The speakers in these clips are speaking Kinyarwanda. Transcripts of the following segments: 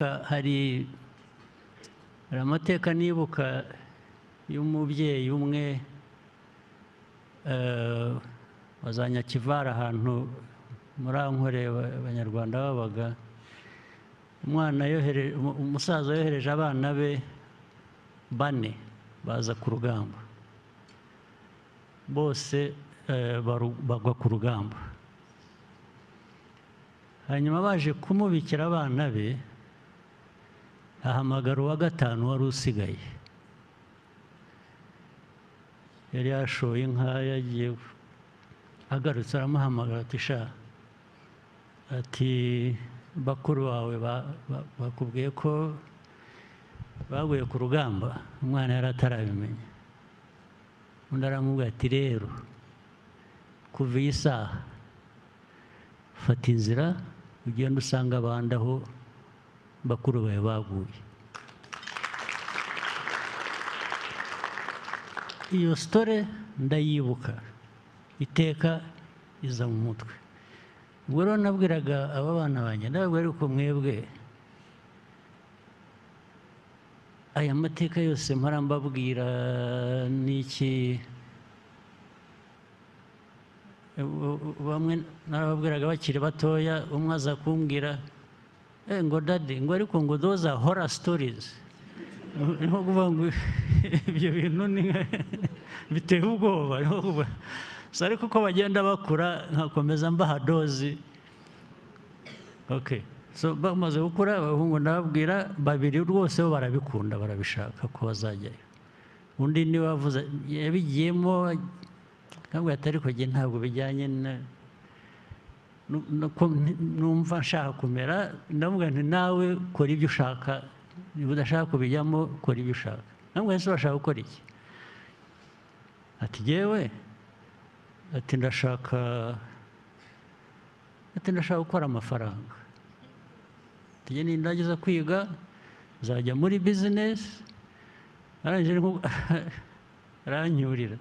hari amateka nibuka y'umubyeyi umwe wazanya kivara ahantu muri ankore abanyarwanda babaga umwana umusaza yohereje abana be 4 baza ku rugamba bose bagwa ku rugamba hanyuma baje kumubikira abana be ahamagara uwa 5 wari usigaye yari yashoye inka yagiye agarutse aramuhamagara ati sha ati bakuru bawe bakubwiye ko baguye ku rugamba umwana yari atarabimenya undi aramubwira ati rero kuva iyi saha fata inzira ugenda usanga abandi aho bakuru bawe baguye iyo story ndayibuka iteka iza mu mutwe ubwo rero nabwiraga aba bana banjye ndababwira ariko mwebwe aya mateka yose mpora mbabwira n'iki bamwe narababwiraga bakiri batoya umwe aza kumbwira ngo daddy ngo ariko ngo those are horror stories niho kuvuga ngo ibyo bintu biteye ubwoba so ariko uko bagenda bakura nkakomeza mbaha dozi okay so bamaze gukura abahungu ndababwira 2 rwose bo barabikunda barabishaka ko bazajyayo undi niwe wavuze yabigiyemo ntabwo atari kujya ntabwo bijyanye numva nshaka kumera ndavuga nti nawe kora ibyo ushaka niba udashaka kubijyamo kora ibyo ushaka ntabwo wese urashaka gukora iki ati yewe ati ndashaka gukora amafaranga tujye nindagiza kwiga nzajya muri business arangije aranyurira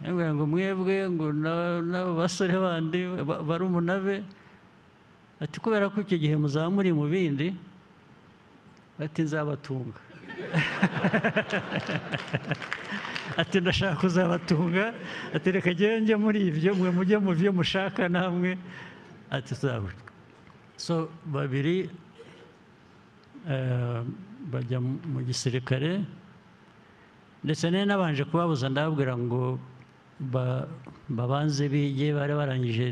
ngo mwebwe ngo n'abo basore bandi bari umunabe ati kubera ko icyo gihe muzaba muri mu bindi ati nzabatunga ati ndashaka kuzabatunga ati reka njye muri ibyo mwe mujye mu byo mushaka namwe ati tuzabona so 2 bajya mu gisirikare ndetse nabanje kubabuza ndababwira ngo babanze bige bari barangije